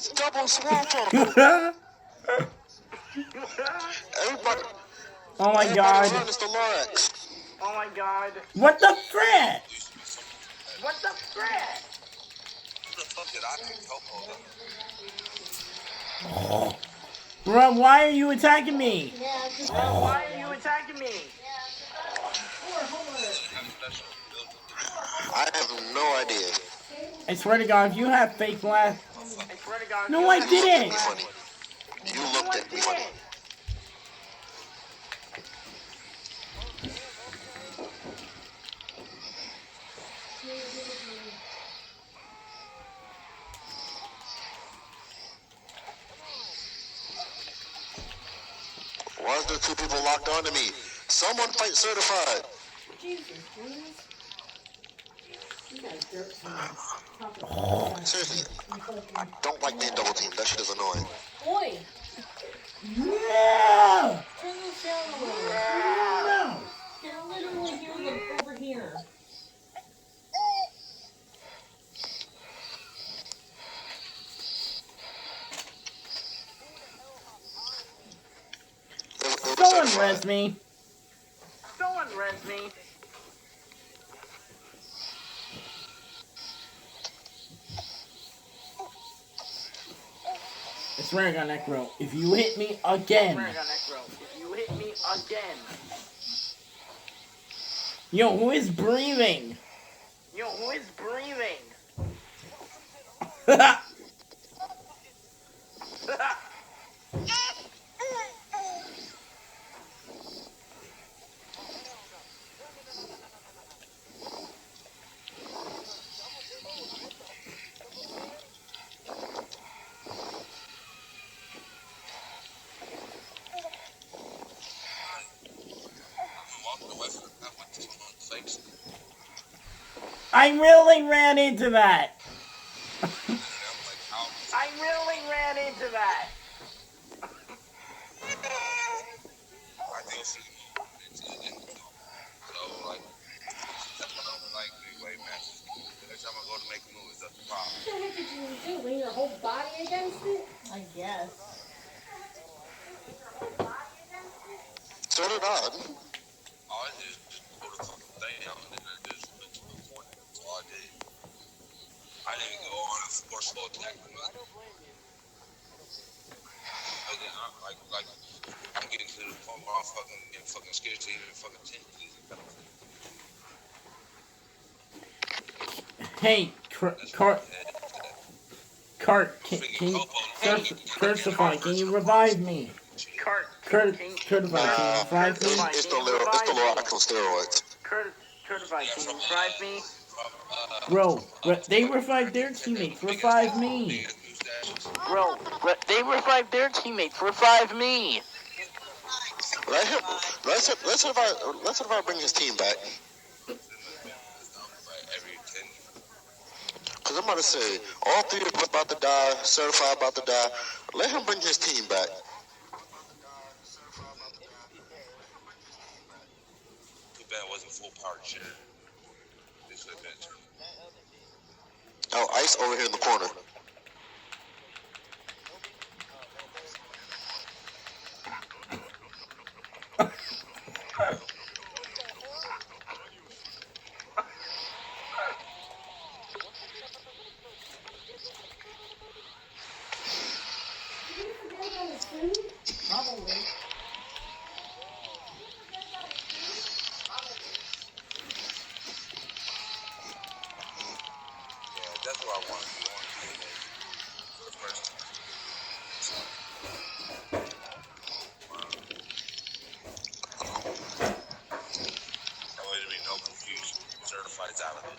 It's double small particle. Everybody, Oh my everybody god. run, it's the Lorax. Oh my god. What the frick? What the frick? Who the fuck did I pick Topo though? Bro, why are you attacking me? Why are you attacking me? I have no idea. I swear to God, if you have fake laugh. I swear to God. No, I You looked at me didn't. funny. You looked at me funny. Why is there two people locked onto me? Someone fight certified. Seriously, I don't like being double teamed. That shit is annoying. Boy, No! turn this down a little. No! Can literally hear them over here. Someone res me. Someone res me. I swear to God, Necro, if you hit me again. If you hit me again. Yo, who is breathing? Yo, who is breathing? I really ran into that. I really ran into that. What the heck did you do? Lean your whole body against it? I guess. So did I. All I did is just put a fucking thing down and then I just went to the point. That's all I did. I didn't even go on a forceful attack. Again, I'm getting to the point where I'm getting fucking scared to even fucking take it easy. Hey, Cart, can you certify? Can you revive me? Certify, can you revive me? It's the Lorax on steroids. Certify, can you revive me? Bro, they revived their teammates. Revive me. Bro, they revived their teammates. Revive me. Let's if I bring his team back. Because I'm about to say, all three of us about to die, certified about to die. Let him bring his team back. Too bad it wasn't full power share. This would have been a turn. Oh, Ice over here in the corner. Probably. Yeah, that's what I want to do. I want to do that for the first time. That way there be no confusion. Certified's out of it.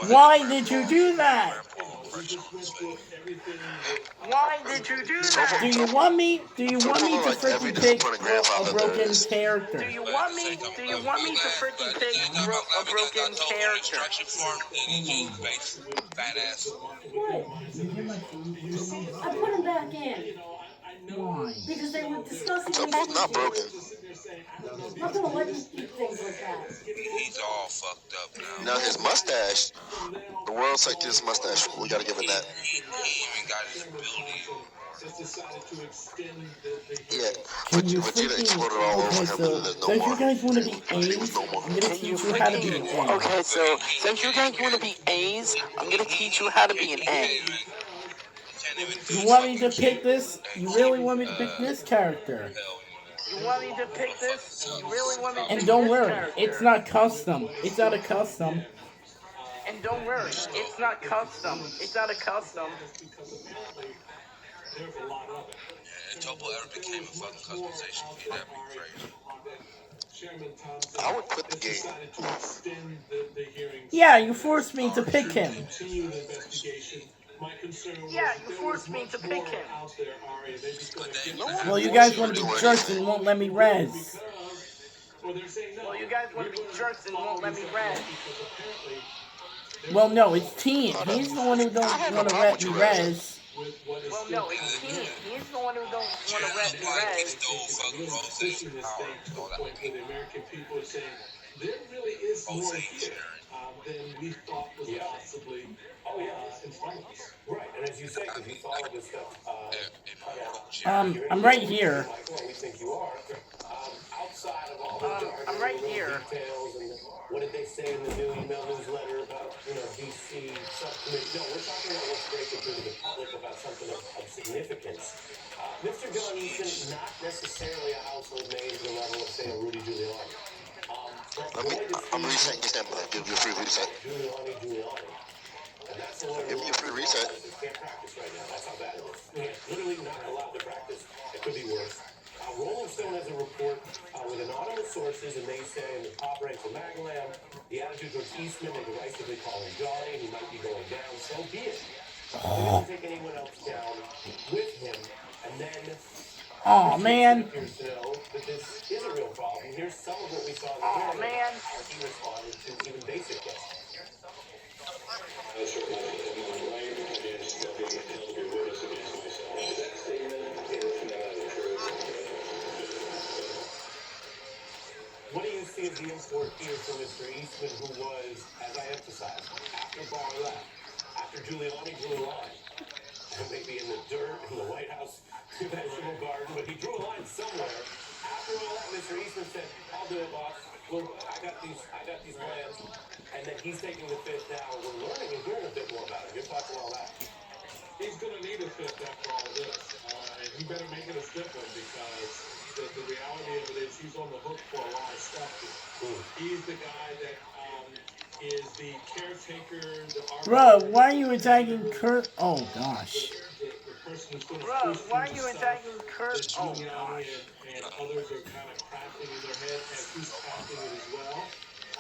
Why did you do that? expression on his face. Why did you do that? Do you want me to freaking pick a broken Do character? you want me to freaking pick a broken character? Instruction form, then he moved base badass. What? I put him back in. Why? Because they were discussing They're both not broken. I'm not gonna let you keep things like that. He's all fucked up now. Now his mustache, the world's like this mustache. We gotta give it that. He even got his ability. Yeah, Can you Vegeta freaking... exploded all over Okay, him, so, and there's no since more. you guys want to be There's A's, no more. I'm gonna teach you how to be an A. Okay, so since you guys want to be A's, I'm gonna teach you how to be an A. You want me to pick this? You really want me to pick this character? You want me to pick this? You really want me to pick And don't this worry, character? it's not custom. It's not a custom. And don't worry, it's not custom. It's not a custom. If Topo ever became a fucking customization kid, that'd be crazy. I would quit the game. Yeah, you forced me to pick him. Yeah, you forced me to pick him. Well, you guys want to be jerks and won't let me res. Well, you guys want to be jerks and won't let me rest. Well, no, it's Teen. He's the one who don't want to let me res. Well, no, it's Teen. He's the one who don't want to let me rest. There really is more here than we thought was possibly in front of us. Right, and as you say, because you follow this stuff. I'm right here. We think you are. Outside of all the I'm right here. details and what did they say in the new email newsletter about DC subcommittee? No, we're talking about what's breaking through to the public about something of significance. Mr. John Easton, not necessarily a household name to the level of, say, a Rudy Giuliani. I'm resetting this template. I'll give you a free reset. Giuliani. And that's the one Give me a free reset. can't practice right now. That's how bad it is. Literally not allowed to practice. It could be worse. Rolling Stone has a report with anonymous sources, and they say in the top ranks of Magalam, the attitude towards Eastman, they derisively call him Johnny, he might be going down. So be it. They didn't take anyone else down with him, and then. Aw, man. Here's to know that this is a real problem. Here's some of what we saw in the Aw, hearing, man. how he responded to even basic questions. What do you see as the import here for Mr. Eastman, who was, as I emphasized, after Barr left, after Giuliani drew a line, maybe in the dirt, in the White House vegetable garden, but he drew a line somewhere. After all that, Mr. Eastman said, I'll do it, boss. Look, I got these plans. And then he's taking the fifth now. We're learning and hearing a bit more about him. Your thoughts on all that? He's going to need a fifth after all of this. And he better make it a stiff one because the reality of it is he's on the hook for a lot of stuff here. He's the guy that is the caretaker. Bro, why are you attacking Kurt? Oh, gosh. Bro, why are you attacking Kurt? Oh, gosh. And others are kind of crafting in their head as he's crafting it as well.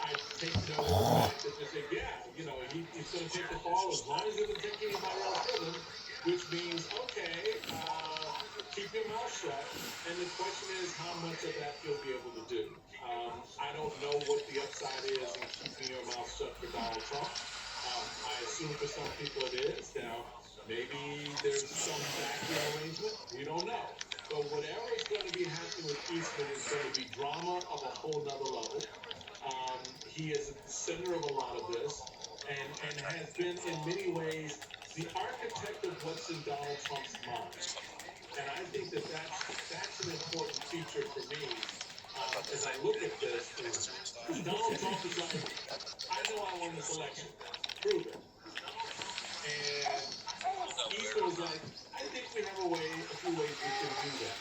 I take note of the fact that they say, he's going to take the fall as long as he doesn't take anybody else with him, which means, okay, keep your mouth shut. And the question is how much of that you'll be able to do. I don't know what the upside is in keeping your mouth shut for Donald Trump. I assume for some people it is. Now, maybe there's some background arrangement. We don't know. But whatever is going to be happening with Eastman is going to be drama of a whole nother level. He is at the center of a lot of this and has been in many ways the architect of what's in Donald Trump's mind. And I think that's an important feature for me as I look at this. Donald Trump is like, I know I won this election. Prove it. And Eastman's like, I think we have a few ways we can do that.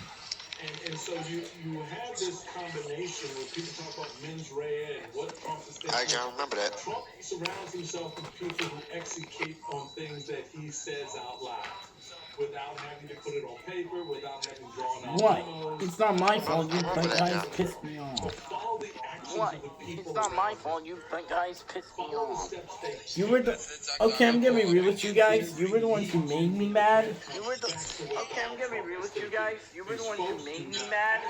And so you have this combination where people talk about mens rea and what Trump is thinking. I can't remember that. Trump surrounds himself with people who execute on things that he says out loud. without having to put it on paper, without having drawn out What? memos. It's not my fault. You Remember that, guys John. pissed me off. Follow the actions What? of the people It's not my around fault. You guys pissed me Follow the off. steps they You were the. Okay, I'm gonna be real with you guys. You were the ones who made me mad. You were the. Okay, I'm gonna be real with you guys. You were the ones who made me mad.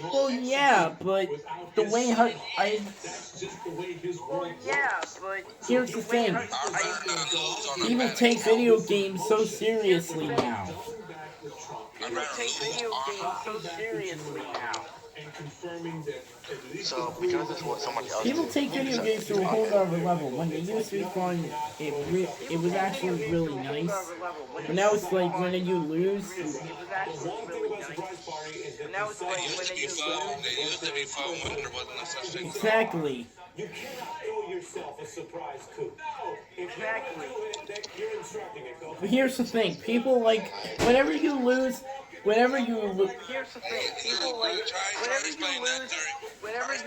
Well, yeah, but the way how I. That's just the way his Well, world yeah, but Here's the thing. People take video games so seriously now. people take video games so seriously now. and confirming that at least So because it's what somebody else People did, take video games to a whole other level. When they used to be fun, it was actually really nice. But now it's like when you lose, It was actually really nice. And now it's like when Used to be fun. They used to be fun when there wasn't no such thing. exactly. you cannot throw yourself a surprise coup. No, if Exactly. you do it, then you're instructing it. Go But here's the thing: people like whenever you lose, whenever you lose. Here's the thing, people like, whenever you lose, whenever you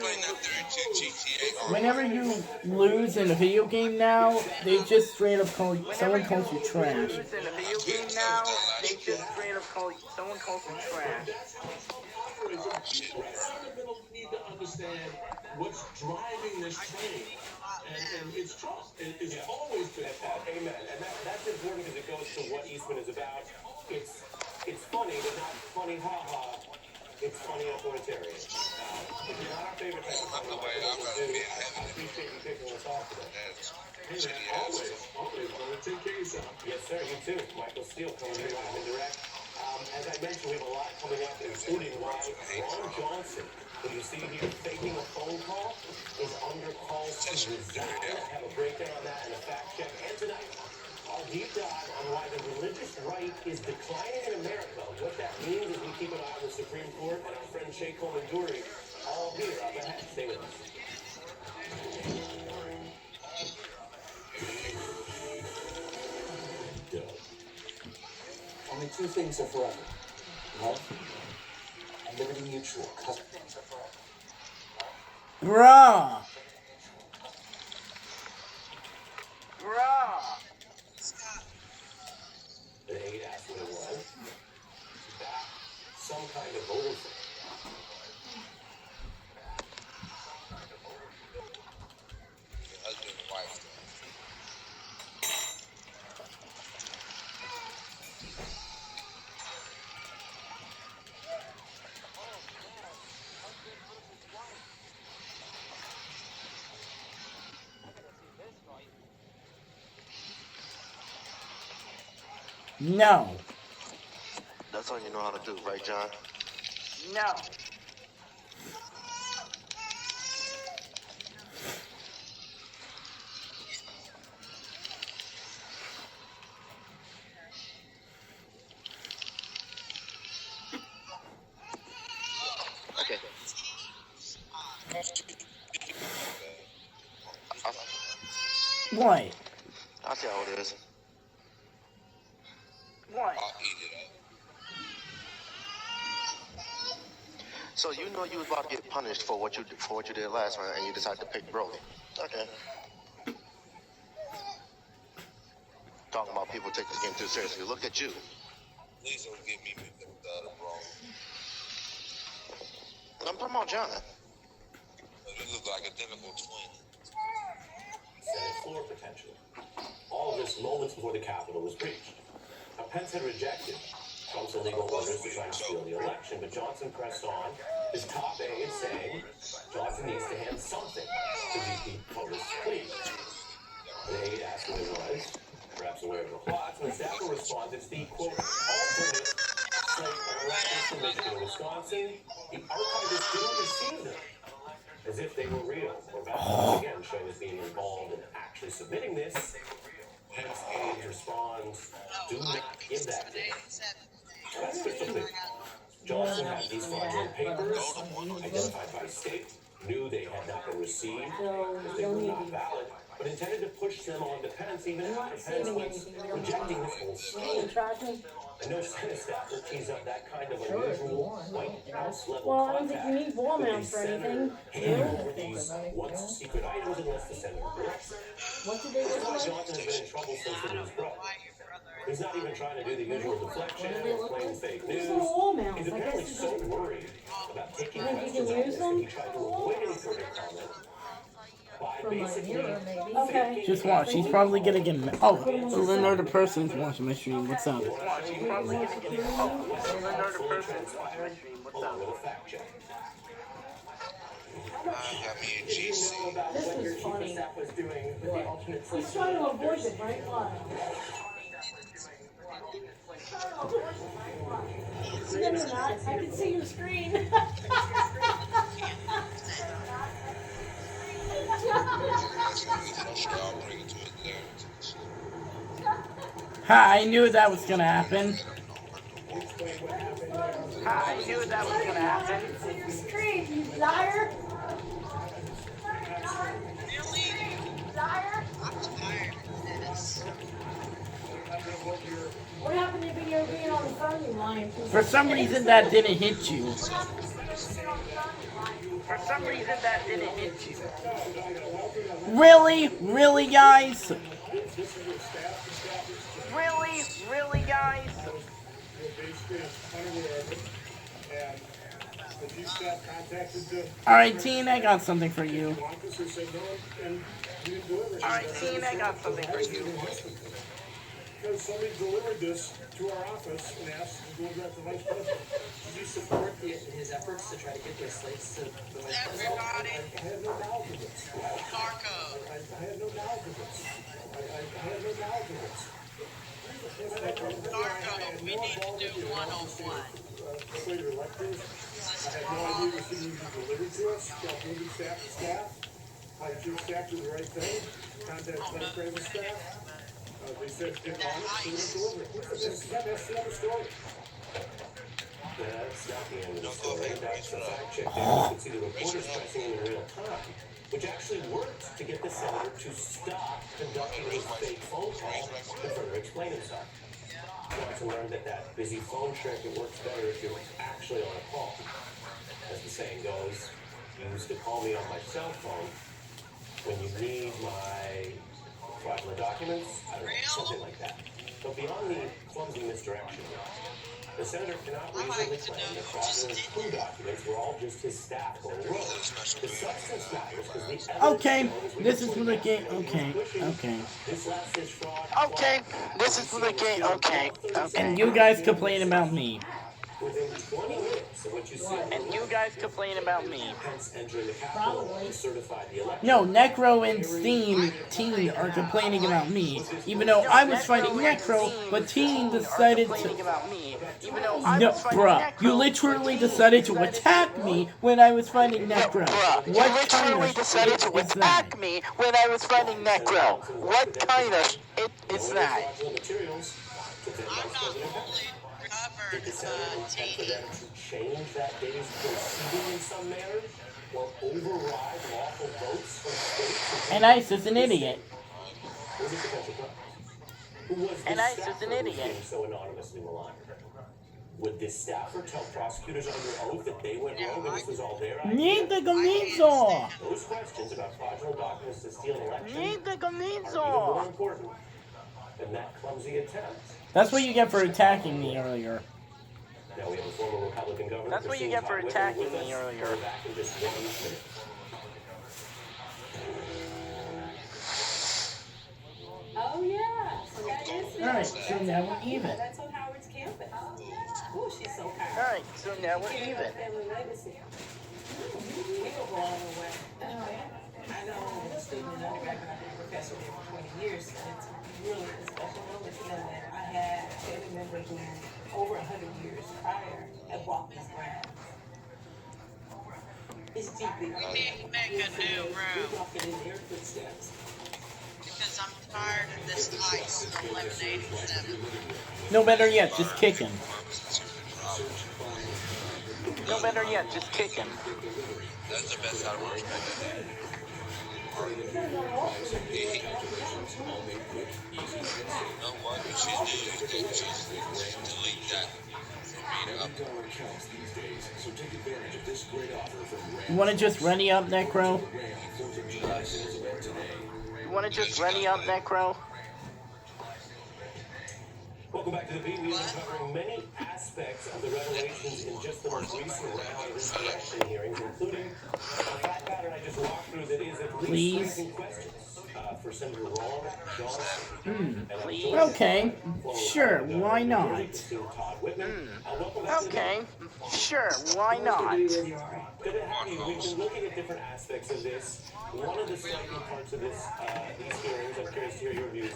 Whenever you lose in a video game now, they just straight up call someone calls you trash. lose in a video game now, they just straight up call you, someone calls you trash. Fundamentals need to understand what's driving this train. And it's trust. It's always been that. Amen. And that's important because it goes to what Eastman is about. It's funny, but not funny ha-ha. It's funny authoritarian. If you're not our favorite type of funny, I appreciate you picking us off today. Hey man, always gonna take care of yourself. Yes, sir, you too. Michael Steele coming here live and direct. As I mentioned, we have a lot coming up, including why Ron Johnson, who you see here faking a phone call, is under call to resign. I have a breakdown on that and a fact check. And tonight, our deep dive on why the religious right is declining in America. What that means as we keep an eye on the Supreme Court and our friend Shea Coleman-Dury, all here up ahead. Stay with us. Only two things are forever. Love and liberty mutual. Bruh! Bruh! The aide asked what it was. Some kind of voter thing. Husband and wife. No. that's all you know how to do, right, John? No. Okay. What? I see how it is. What? I'll eat it up. So you know you was about to get punished for what you did last round, and you decided to pick Brody. Okay. Talking about people take this game too seriously. Look at you. Please don't get me mixed up with the other wrong. I'm talking about John. You look like identical twins. Senate floor potential. All of this moments before the Capitol was breached. Now, Pence had rejected Trump's illegal orders to try and steal the election, but Johnson pressed on, his top aide saying Johnson needs to hand something to VP POTUS, please. The aide asked what it was, perhaps aware of the plots, and the staffer responded, it's the, quote, alternate slate of elections from Michigan and Wisconsin. The archivists didn't receive them, as if they were real. Or back again, showing us being involved in actually submitting this. Pence aides responds, do not give that to them. That's crystal clear. Johnson had these fraudulent papers identified by state, knew they had not been received because they were not valid, but intended to push them on to Pence even after Pence was rejecting this whole scheme. And no Senate staff will tease up that kind of unusual White House level Well, I don't think contact you need wall with mounts the for anything. senator handing over these once secret items unless the senator directs it. What did they That's look why like? Johnson has been in trouble since the news broke. He's not even trying to do the usual deflection or explain fake news. Little wall mounts. He's I apparently guess so worried about taking you think you questions can on use this that them? he tried to avoid any further comment by From my basically mirror, maybe. faking Just watch. She's probably gonna get. Oh, another person's watching my stream. What's up? She's probably gonna get another person's watching my stream. What's along with up? a fact check. Got me a GC. This What your was chief of funny. staff was doing with the alternate He's selection trying to of avoid directors. it, right? Why? No, you're not. I can see your screen. Okay, I'll bring it to it there. Ha! I knew that was gonna happen. I knew that was gonna happen. I can see your screen, you liar. Liar. What happened if you were being on the phone, you lying piece For of some shit? reason, that didn't hit you. What happened if you were being on the phone, you lying? For some reason, that didn't hit you. Really? Really, guys? Really? Really, guys? Alright, Teen, I got something for you. Alright, Teen, I got something for you. Because somebody delivered this to our office and asked to go back to vice president. Did you support his efforts to try to get their slates to the vice president? I had no knowledge of this. I had no knowledge of this. I had no knowledge of this. We need to do 101. Later electors. I had no idea this thing would be delivered to us. Got moving staff to staff. I your staff did the right thing. Contact vice president staff. They said get on it, so we didn't deliver it. That's the other story. That's not the end of the story. That's the fact check. There you can see the reporters pressing in real time, which actually worked to get the senator to stop conducting his fake phone call to further explain himself. Johnson learned that busy phone trick, it works better if you're actually on a call. As the saying goes, you used to call me on my cell phone when you need my fraudulent documents, I don't know, something like that. But beyond the clumsy misdirection, the senator cannot reasonably claim that fraudulent coup documents were all just his staff going rogue. The substance matters because the evidence Okay, shows this is for the game. Okay. this last is fraud. Okay, this is for the game. Okay. And you guys complain about me. Within 20 minutes of what you see, And you guys complain about me. hence entering the Capitol to certify the election. No, Necro and Steam Teen are complaining about me. Even though I was fighting Necro, but Teen decided Complaining to... about me, even though I No, was fighting bruh, Necro. you literally decided to attack me when I was fighting Necro. Bruh, you What kind literally of decided to shit is attack that? me when I was fighting Necro. What kind of shit is that? Materials, but then Vice President Pence. Did the senator intend for them to change that day's proceeding in some manner, or override lawful votes from states? And Ice is an idiot. Was it potential crimes? Who was And this Ice is an staffer who was idiot. being so anonymously maligned? Would this staffer tell prosecutors under oath that they went wrong and this was all their idea? Niente comienzo! Those questions about fraudulent documents to steal an election Niente are even more comienzo! important than that clumsy attempt. That's what you get for attacking me earlier. Now we have a former Republican governor. That's what you Christine get for Todd Whitman attacking with me us. earlier. We're back in just 1 minute. Oh, yeah. So that is it. Alright, so now we're even. That's on Howard's campus. Oh, she's so kind. Alright, so now we're even. Family legacy. We go all the way. I know a student in undergrad, and I've been a professor there for 20 years, and it's really a special moment to know that I had a family member who, over 100 years prior, had walked these grounds. It's deeply. We need to make a new room Walking in their footsteps. because I'm tired of this ice eliminating them. No better yet, just kick him. No better yet, just kick him. That's the best out of our spending. You know what? She's delete that from being up. You wanna just ready up, Necro? You wanna just ready up, Necro? Welcome back to the beat. We've been covering many aspects of the revelations in just the most recent round of insurrection hearings, including a fact pattern I just walked through that is at least 17 questions for Senator Ron Johnson. Okay, sure, why not? Okay, sure, why not? Good to have you. We've been looking at different aspects of this. One of the striking parts of these hearings, I'm curious to hear your views,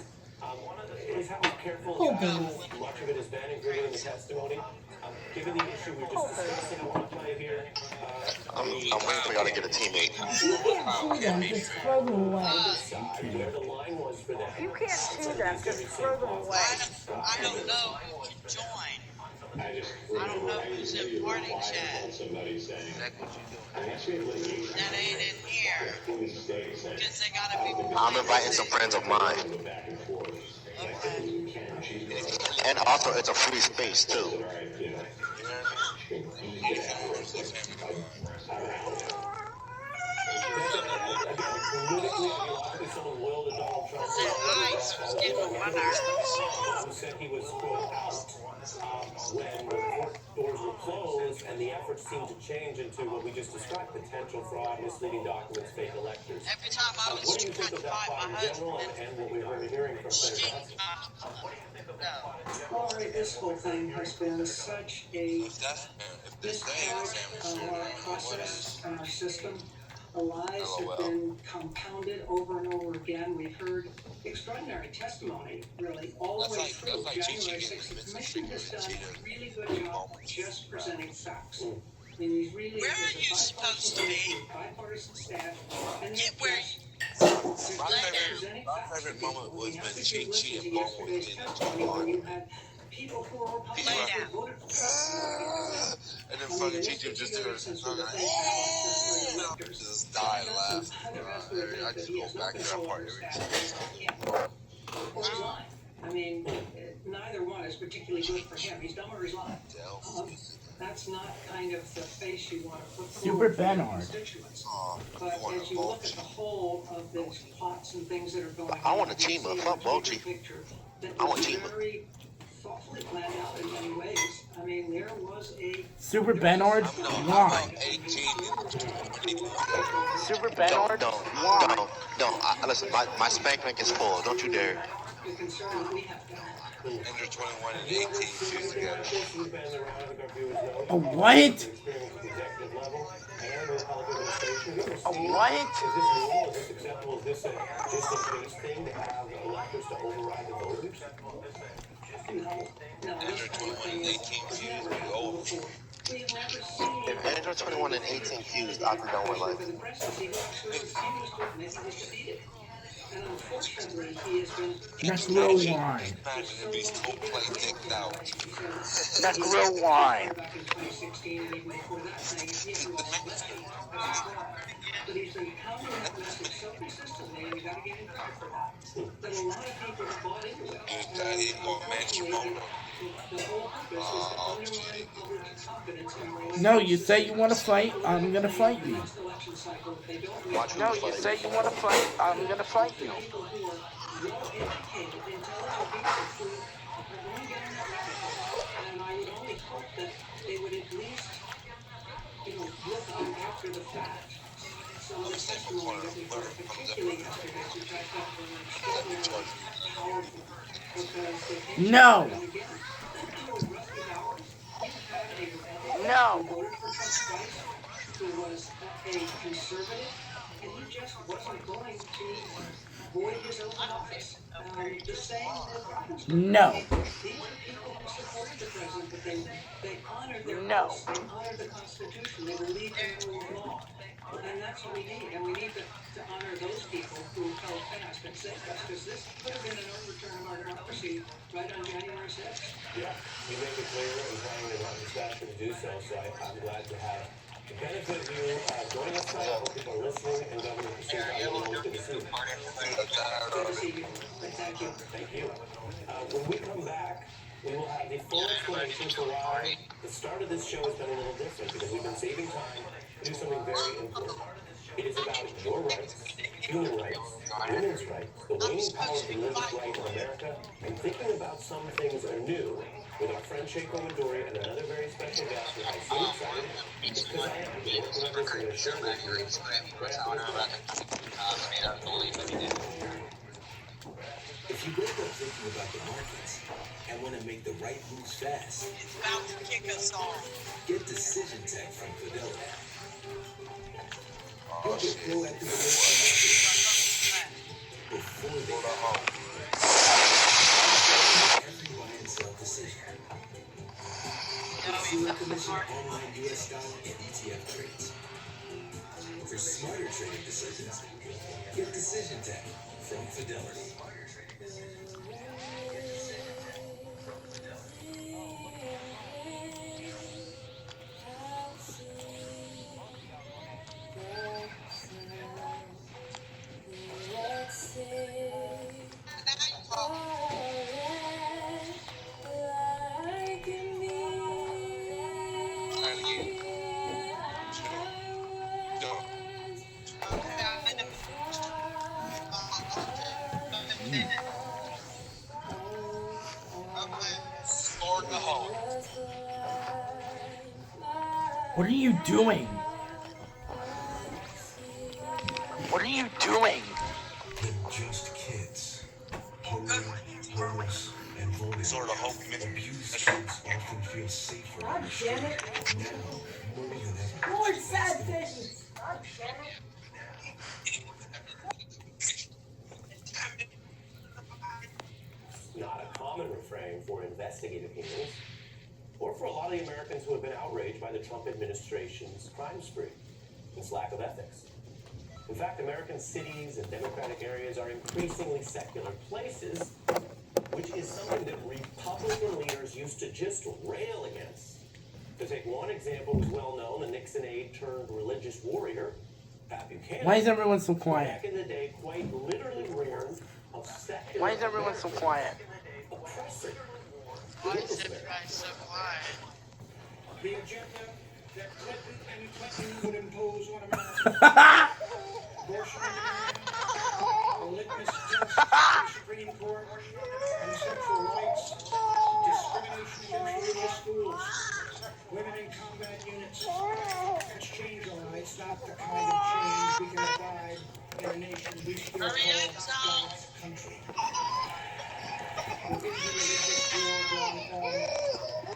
is how careful much of it has been, including the testimony. Given the issue we were just discussing, I want to play here. I'm waiting for y'all to get a teammate. You can't see them, just throw them away. Where the line was for them. You can't see them, just throw them away. I don't know who can join. I don't know who's in party chat. That ain't in here. Because they gotta be. I'm inviting some friends of mine. Okay. And also, it's a free space, too. Ice was getting 1 hour. Who said he was quote out when the court doors were closed and the efforts seemed to change into what we just described: potential fraud, misleading documents, fake electors. Every time I was What do you trying think to of that find my plot in general husband, and what we heard hearing from Senator Johnson? Well, this whole thing has been such a miscarriage of our process and our system. The lies have been compounded over and over again. We've heard extraordinary testimony, really, all the way through January 6th. The commission has done a really good job just presenting facts. I mean, these really where are you supposed to be? Bipartisan staff, and Get where you. My favorite moment was when Chi and Bone was getting into it. People who are Lay down. And then fucking Chi just just died laughing. I just go back to that part every time. I mean, neither one is particularly good for him. He's dumb or he's lying. That's not kind of the face you want to put Super forward for your Bernard. constituents. But as you look at the whole of these plots and things that are going on, I want a you see Chima. a Fuck bigger Bochi. picture that I want was Chima. very thoughtfully planned out in many ways. I mean, there was a Super Bernard, why? 18 and 21. Super Bernard, Don't. Listen, my spank bank is full. Don't you dare. the concern that we have to have. Under 21 and 18 choose together. A what? A what? Is this normal? Is this acceptable? Is this just a base thing to have electors to override the voters? Under 21 and 18 choose to be over. If Android 21 and 18 Qs, I'll be done with life. And unfortunately, he has been. That's low line. Imagine if he's full play dicked out. That's real wine. Back in 2016 and even before that, saying he had but he's been pounding that message so consistently, and you got to give him credit for that. That a lot of people have bought into it. Daddy, or Manchimoto. The whole purpose is to undermine public confidence in relations. No, you say you want to fight, I'm gonna fight you. Next election cycle, if they don't Watch No, me you fight. say you want to fight, I'm gonna fight you. people who are well-educated, intelligent people who are going to get on that record. And I would only hope that they would at least, look up after the fact. Some of the testimony that we heard, particularly yesterday, which I thought were extraordinarily powerful. Because they came No. and again, with Rusty Bowers, you had a Republican No. who voted for Trump twice, who was a conservative, and he just wasn't going to void his oath of office. The same with Robinson. No. These are people who supported the president, but they honored their No. oaths, they honored the Constitution, they believed in the rule of law. And that's what we need, and we need to honor those people who held fast and said that, because this could have been an overturn of our democracy right on January 6th. Yeah, you make it clear and trying to run the statute to do so, so I'm glad to have the benefit of you joining us tonight. I hope people are listening, and Governor Christine, I really good to see you. Good to see you. Thank you. Thank you. When we come back, we will have the full explanation for why the start of this show has been a little different, because we've been saving time to do something very important. It is about your rights human rights, women's rights, the waning power of religious right in America, and thinking about some things anew with our friend Sheiko Midori and another very special guest who I'm so excited because I am to work with this and to share with you right after this break. If you wake up thinking about the markets and want to make the right moves fast, It's about to kick us off. get Decision Tech from Fidelity. You'll get proactive information before they happen. Every buy and sell decision. Zero commission online U.S. stock and ETF trades. For smarter trading decisions, get Decision Tech from Fidelity. What are you doing? What are you doing? They're just kids. Hungry, homeless, and vulnerable. Sort of hope. Abused kids often feel safer. God damn it. Now, more than ever. More sad things. Not a common refrain for investigative hearings, or for a lot of the Americans who have been outraged by the Trump administration's crime spree, its lack of ethics. In fact, American cities and democratic areas are increasingly secular places, which is something that Republican leaders used to just rail against. To take one example who's well known, the Nixon aide turned religious warrior, Pat Buchanan. Why is everyone so quiet? Back in the day, quite literally warned of secular. Why is everyone so quiet? Oppressor. Why is everybody so quiet? The agenda that Clinton would impose on America. Abortion on demand, a litmus test for the Supreme Court, and sexual rights, discrimination against religious schools, women in combat units. That's change, all right. It's not the kind of change we can abide in a nation we still call God's country. Within the religious war going on.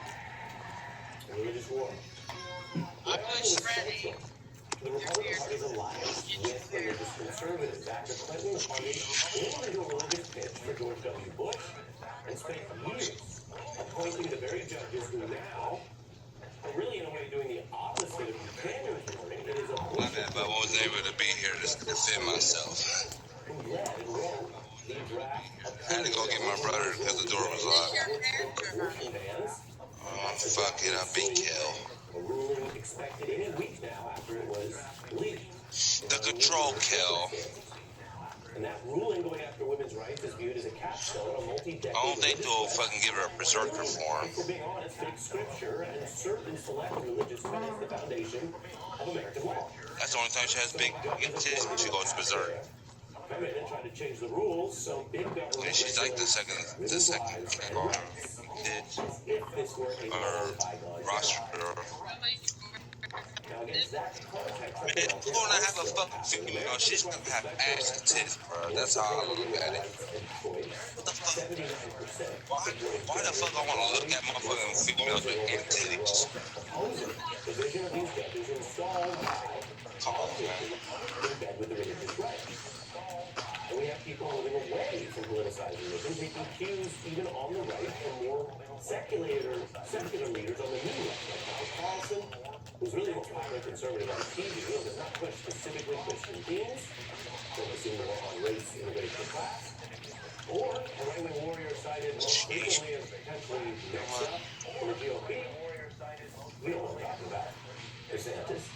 Religious war. I push ready. The Republican Party's alliance with religious conservatives. After Clinton, the party went into a religious pitch for George W. Bush and spent years appointing the very judges who now are really, in a way, doing the opposite of Buchanan's warning. It is a My bad, but I wasn't able to be here to defend myself. who led and wrote the draft I had to go get my brother because the door was locked. abortion bans. Oh, fuck it, I beat Kel. A ruling expected any week now after it was leaked. The control Kel. And that ruling going after women's rights is viewed as a capstone, a multi-decade. I don't think they'll fucking give her a berserker form. For being honest, take scripture and certain select religious tenets the foundation of American law. That's the only time she has big titties when she goes berserk. Come in and try to change the rules so big government. And she's like the second If this were a roster. Now against that context, Man, who's gonna have a fucking female? She's gonna have ass and tits, bro. That's how I look at it. What the fuck? Why the fuck I wanna look at motherfucking females with and titties? The vision of these judges installed by Come on, man. in bed with the religious right. And we have people moving away from politicized religion, taking cues even on the right from more secular leaders on the new left, like Tucker Carlson, who's really the most popular conservative on TV and does not push specifically Christian themes, focusing more on race, immigration, class, or a right-wing warrior cited most frequently as potentially next up in the GOP. We know what I'm talking about. DeSantis.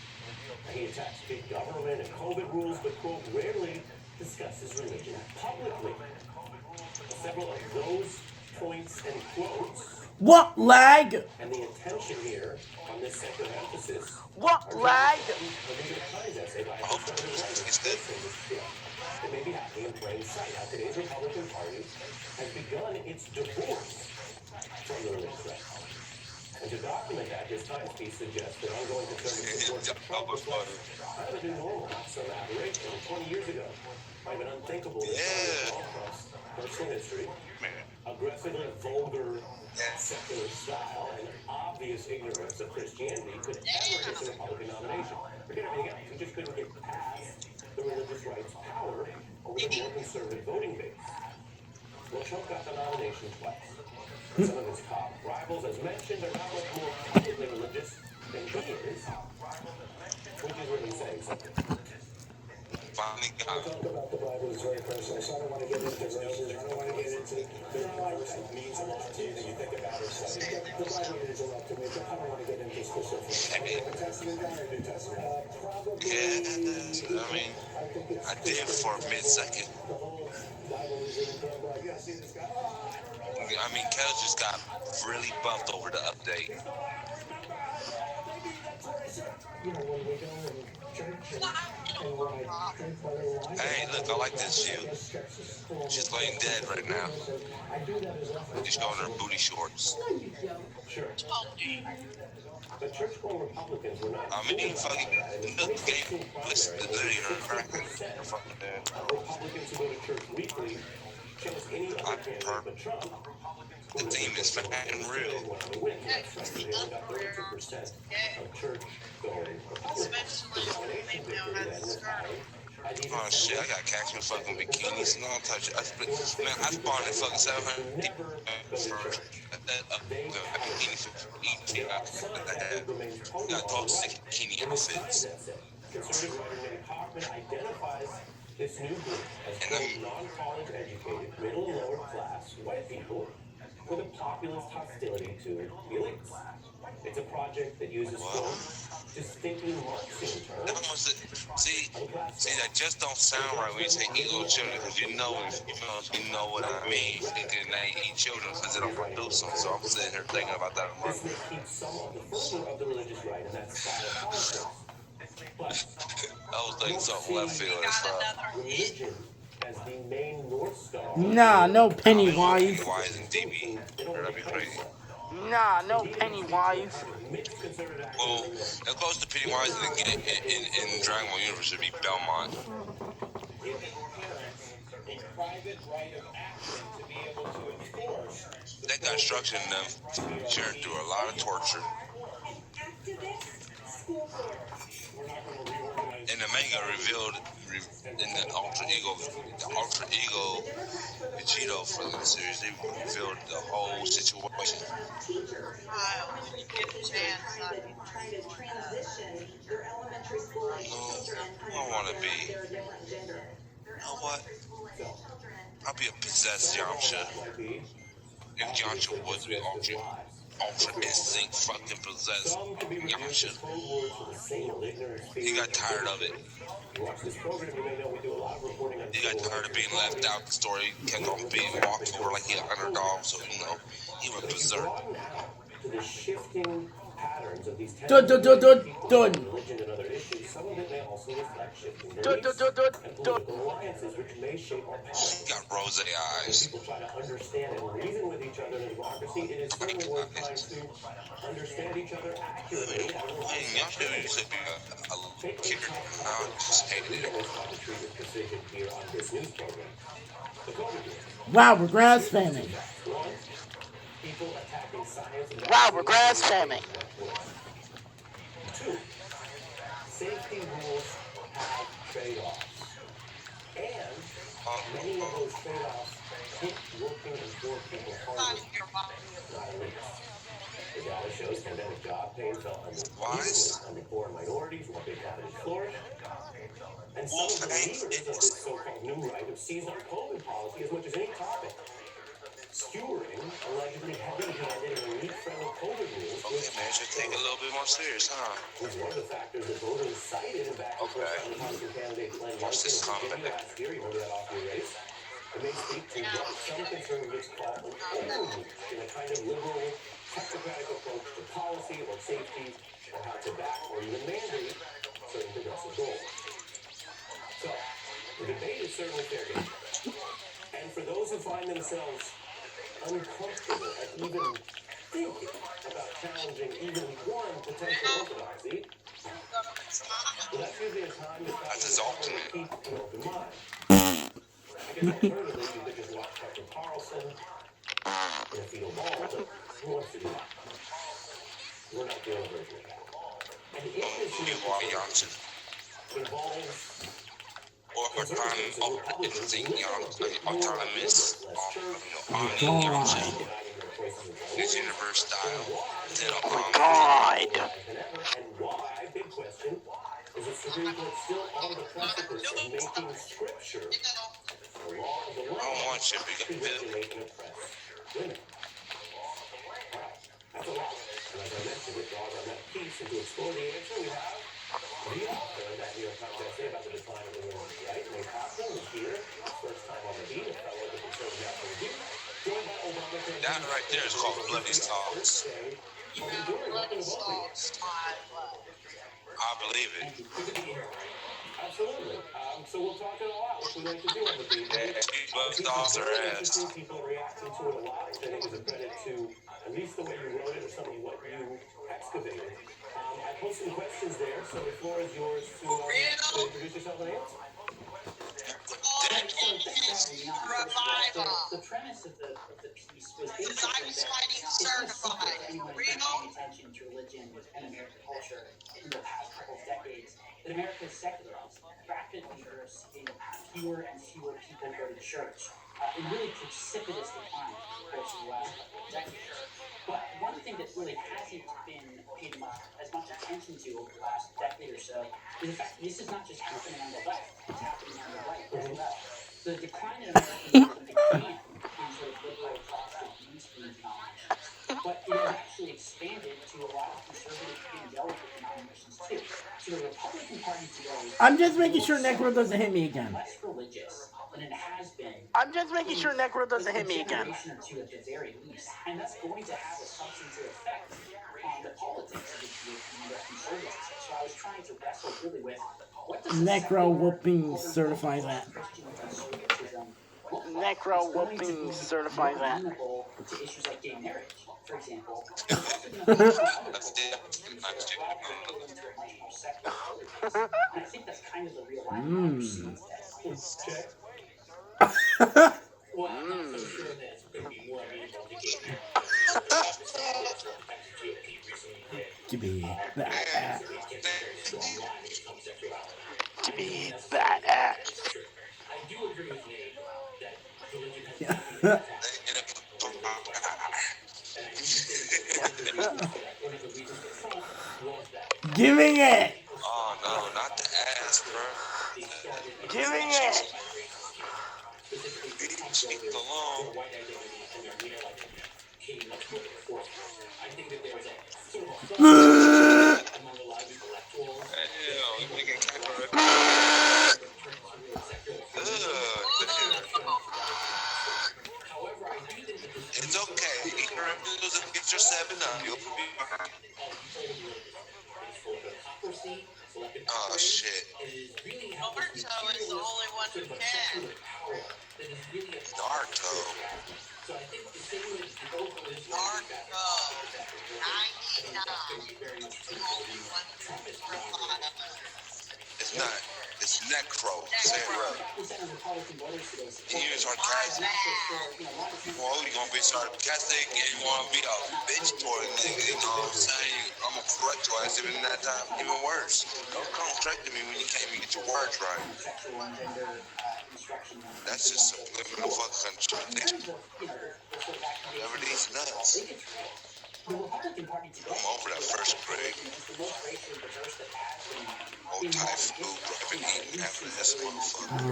He attacks big government and COVID rules, but, quote, rarely discusses religion publicly. Several of those points and quotes What lag? And the intention here on this secular emphasis. What lag? I hope it's good. It may be happening in plain sight. Now, today's Republican Party has begun its divorce from the religious right. And to document that, this Times piece suggests that ongoing conservative support for Trump reflects kind of a new normal, not some aberration. 20 years ago, might have been unthinkable that Trump's personal history, aggressively vulgar secular style, and obvious ignorance of Christianity could ever get the Republican nomination. Forget everything else. He just couldn't get past the religious right's power over the more conservative voting base. Well, Trump got the nomination twice. Some of his top rivals, as mentioned, are not much more publicly religious than he is, which is really saying something. Finally got Talk about the Bible is very personal, so I don't want to get into verses. I don't want to get into the verse that means a lot to you that you think about it. So the Bible means a lot to me, but I don't want to get into specifics. Old Testament guy or New Testament? Probably. I mean, I did for a mid-second. I mean, Kel just got really bumped over the update. Hey, look, I like this view. She's laying dead right now. She's going in her booty shorts. Sure. But church-going Republicans were not. I mean, fucking look, game. Listen to literally her cracking. Her fucking dead. Republicans who go to church weekly chose any other candidate but Trump. The team is fucking real. They only got 32% of church-going Republicans. Oh shit, I got catch me fucking bikinis. No, I'll touch it. I spawned at fucking 700 for that bikini for each I got 12 sick bikini outfits. Conservative writer Nick Hoffman identifies this new group as non-college educated, middle and lower class white people with a populist hostility to the elites. It's a project that uses distinctly Marxian terms. See, that just don't sound right when you say eat little children, because you know what I mean. Thinking they eat children because they don't produce them. So I'm sitting here thinking about that. This may keep some of the fervor of the religious right in that style of politics. I was thinking something left field as fuck. Religion as the main North Star. Nah, no Pennywise. Pennywise and DB. That'd be crazy. Nah, no Pennywise. Well, as close to Pennywise in Dragon Ball Universe would be Belmont. That got instruction in them shared through a lot of torture. And the manga revealed in the alter ego Vegito for the series, they revealed the whole situation. When you get the chance, I don't want to be. You know what? I'll be a possessed Yamcha. If Yamcha was to be ultra instinct fucking possessed Yamcha. He got tired of it. He got tired of being left out. The story kept on being walked over like he an underdog, so he went berserk. The shifting patterns of these Done. religion and other issues, some of it may also reflect shifting beliefs and political alliances which may shape our policy. Got rose eyes. People try to understand and reason with each other in democracy. It is certainly worth trying to understand each other accurately. Y'all should used to be a kicker. I just hated it. Here on this news program. Wow, we're grass fanning. People attacking science and Wow, we're grass farming. Two, safety rules have trade-offs. And many of those trade-offs hit working and poor people harder. Not elites. The data shows pandemic job pay fell under poor and minorities, while big companies flourish. And some of the leaders of this so-called new right have seized on COVID policy as much as any topic. Skewering allegedly heavy-handed and elite-friendly COVID rules. Okay, man, should take it a little bit more serious, huh? Was one of the factors that voters cited in back to Republican candidate Glenn Youngkin last year. You remember that off your race? It may speak to what some conservatives call an overreach in a kind of liberal policy or safety or how to back or even mandate certain progressive goals. So, the debate is certainly fair game. And for those who find themselves uncomfortable at even thinking about challenging even one potential orthodoxy, well, that's usually a time to keep an open mind. I guess alternatively, you could just watch Tucker Carlson in a fetal ball, but who wants to do that? We're not the only version of that. And if this involves conservatives and Republicans autonomous Miss Universe style. God. And why, big question, is the Supreme Court still on the precipice of making scripture the law of the land I don't want you to to regulate and oppress women? That's a lot. And as I mentioned, it draws on that piece, and to explore the answer, we have the author of that New York Times essay about the decline of the women's right. Nate Hopkins is here, first time on the beat, a fellow of the Conservative National Review, joined by Obamacare. That right there is called Bloody Sauce. I believe it. Absolutely. So we'll talk it all out, which we like to do on the beat. Bloody Sauce are ass. People are reacting to it a lot, which I think is a credit to at least the way you wrote it or some of what you excavated. I posted some questions there, so the floor is yours to introduce yourself and answer. The premise of the piece was basically that it's certified. Anyone paying attention to religion and American culture in the past couple of decades, that America is secularized. Rapidly, we're seeing fewer and fewer people go to church. In really precipitous decline over the course of the last couple of decades. But one thing that really hasn't been paid as much attention to over the last decade or so is the fact that this is not just happening on the left, it's happening on the right as well. The decline in American began in sort of liberal Protestant mainstream denominations, but it has actually expanded to a lot of conservative evangelical denominations too. So the Republican Party today, I'm just making sure Necro doesn't hit me again. Less religious than it has been. I'm just making sure Necro doesn't hit me again. Or two at the very least, and that's going to have a substantive effect on the politics of the conservatism. So I was trying to wrestle really with what does Necro whooping certifies that. Necro whooping certifies that. To issues like gay marriage, for example. That's And I think that's kind of the real line. Well, I'm not so sure that it's going to be more amenable to gay marriage. Give me that ass. Give me that ass. I do agree with Nate that religion has Giving it. Oh no, not the ass, bro. Giving it. Leave it alone. I think that there's a sort of among a lot of intellectuals. Hell, we can However, I do think that it's okay. Eat your noodles and get your 7-Up. You'll be fine. Oh shit. Naruto is the only one who can. Naruto. Naruto. 99. The only one who can survive. It's not. It's Necro. Say it right. You're sarcastic. Well, you gonna be sarcastic and you wanna be a bitch toward a nigga, you know what I'm saying? I'm gonna correct your ass even that time, even worse. Don't come straight to me when you can't even get your words right. That's just subliminal fucking contradiction. Never these nuts. I'm over that first grade. Old Thai food, I've been eating half of this motherfucker.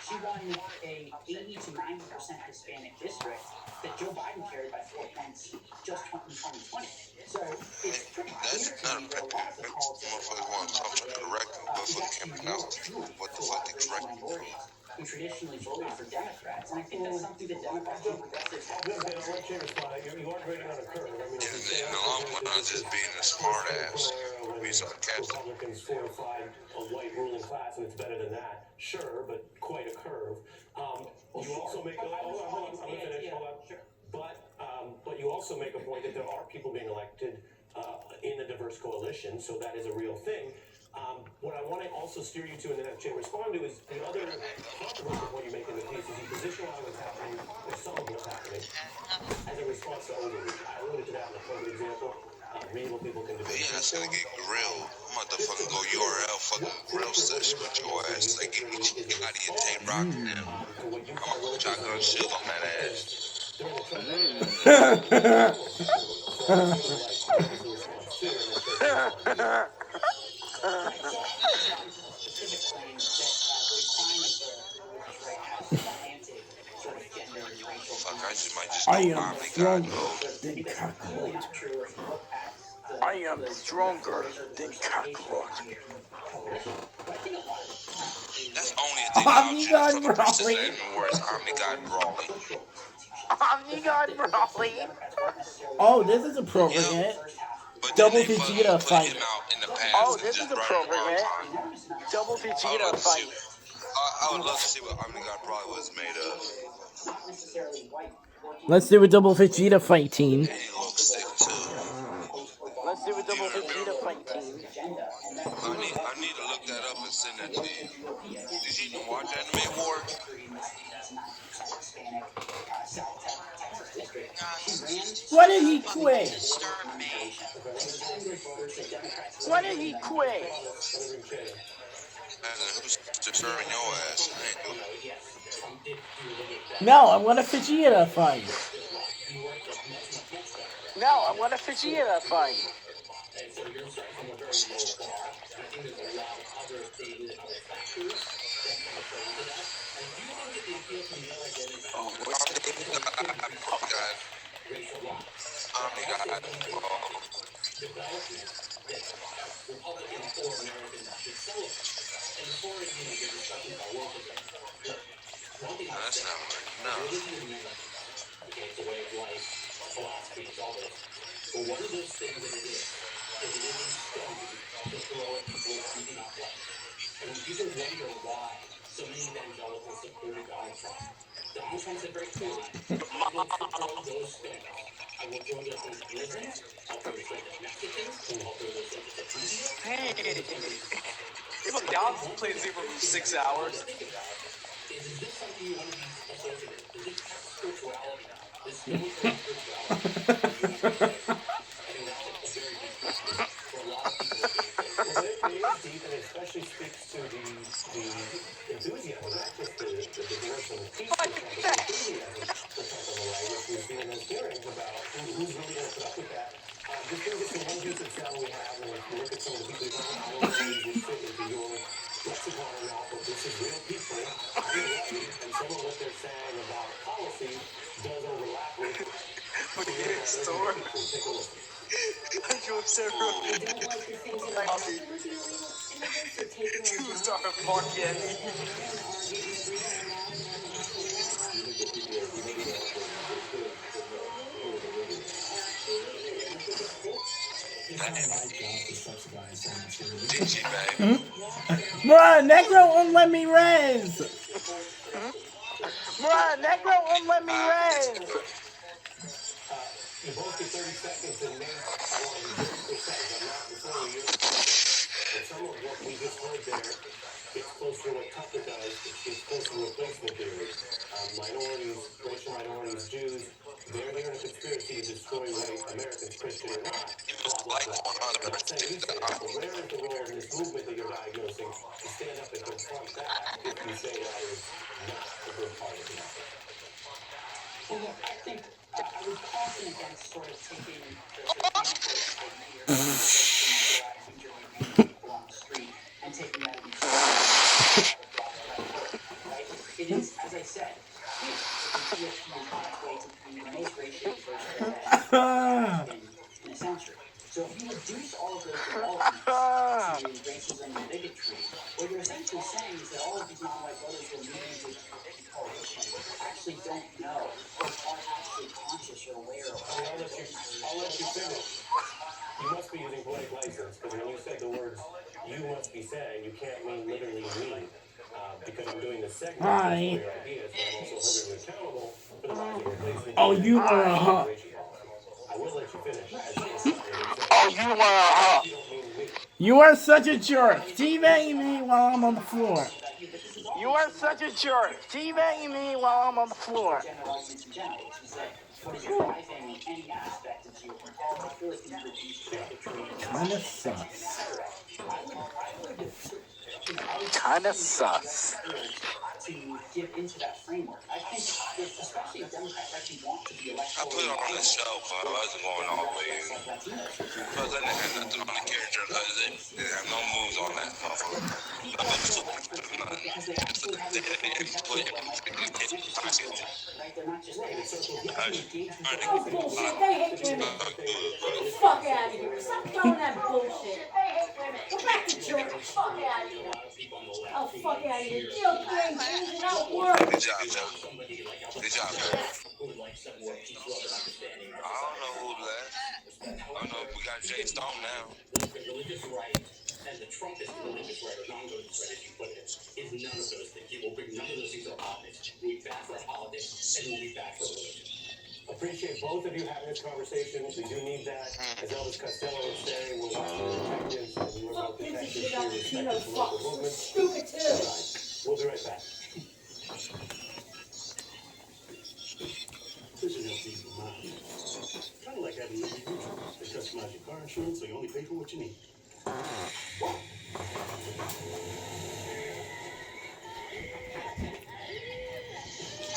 She won a 80 to 90% Hispanic district that Joe Biden carried by 4 points just in 2020. So it's pretty clear to me that a lot of the politics motherfuckers want to talk to correct them, but fucking can't pronounce what the fuck they correct. who traditionally voted for Democrats. And I think that's something that Democrats and progressives have. You are grading on a curve. I mean, In the long run, I'm just being a smart ass. Be sarcastic. Republicans fortified a white ruling class, and it's better than that. Sure, but quite a curve. You also make a hold on, I'm gonna finish. Hold on. Sure. But you also make a point that there are people being elected in a diverse coalition, so that is a real thing. What I want to also steer you to and then have Jay respond to is the other controversial point you make in the piece is you position a lot of what's happening, or some of what's happening, as a response to overreach. I alluded to that in the COVID example. Reasonable people can debate. Yeah, that's gonna get grilled. I'm about to fucking go URL fucking grill session with your ass. Like, get out of your tape rock now. I'm gonna put shotgun shield on that ass. Fuck, I might just go I am stronger than cockroach. That's only a thing I'll choose for the person that words Omni-God Brawley. Omni-God Brawley. Oh, this is appropriate. Double Vegeta fight. Oh, this is appropriate. Double Vegeta fight. I would love to see what Omni-God Brawley was made of. Let's do a double Vegeta fight team. And he looks sick too. Let's do a double Vegeta fight team. I need to look that up and send that to you. Did you even watch Anime War? Why did he quit? Why did he quit? Who's disturbing your ass? I ain't doing it. No, I want a Vegeta fight. No, I want a Vegeta fight. Oh, God. Omni-God. That's not right. No. It's a way of life, philosophy, all this. But one of those things that it is it isn't stoned to throw at people who do not like. And you can wonder why so many evangelicals supported Donald Trump. Donald Trump's a great point. I will throw those stones. I will throw those things at Muslims. I'll throw those things at Mexicans. I'll throw those things at India. Hey, look, Donald played Zebra for 6 hours. Is this something you want to be associated with? Is this spirituality? This military spirituality? I think that's a very deep question for a lot of people. Well, it is deep, and it especially speaks to the enthusiasm, not just the divorce and the peace, but the enthusiasm for Trump on the right, which we've seen in those hearings about who's really going to put up with that. Just think it's the one piece of sound we have, and if you look at some of the people who don't fit into your lexicon or not, but this is real people, and some of what they're saying about policy does overlap with But in the store, I drove several two-star market. Bruh, Negro won't let me res. Bruh, Negro won't let me res. You both get 30 seconds and name one percent. I'm not before you. But some of what we just heard there gets close to what Tucker does. It's close to replacement theory. Minorities, racial minorities, Jews, they're there in a conspiracy to destroy white Americans, Christian or not. Blah, blah, blah. I'm not saying you say that, but where is the role in this movement that you're diagnosing to stand up and confront that if you say that is not a good part of it? Well, look, I think I would caution against sort of taking the people on the street and taking that right? It is, as I said, it's a way to be the most racially diverse in a century. So if you reduce all of those developments to racism and bigotry, what you're essentially saying is that all of these non-white voters who are moving into a big coalition actually don't know or aren't actually conscious or aware of all I'll let you finish. You must be using poetic license, because when you said the words "you must be saying," you can't mean literally me. Because I'm doing the segment for your ideas, but I'm also holding you accountable for the rise of replacement. Oh, you are a huh. I will let you finish. Oh, you are a huh. You are such a jerk. Teabagging me while I'm on the floor. You are such a jerk. Teabagging me while I'm on the floor. general arguments in general, which is that what is driving any aspect of geopolitics really can be reduced to bigotry. Kinda sus. Kinda sus. To give into that framework. I think, especially if Democrats actually want to be elected. I put it on the show, but I wasn't going all the way in. Because I didn't have nothing on the character, because it didn't have no moves on that motherfucker. Oh, bullshit. They hate women. Get the fuck out of here. Stop throwing that bullshit. Go back to church. Fuck out of here. Oh, fuck out of here. GOP ain't changing out work. Good job, Joe. Good job, Joe. I don't know who left. I don't know. We got Jay Stone now. The religious right and the Trumpist religious right, or non-religious right, as you put it, is none of those things. He will bring none of those things to our politics. We'll be back for politics, and we'll be back for religion. Appreciate both of you having this conversation. We do need that. As Elvis Costello would say, we're watching the detectives, and we're about to protect this here, respect the local movement. Stupid too. We'll be right back. This is how things are mine. Kind of like having a YouTube. They customize your car insurance, so you only pay for what you need. How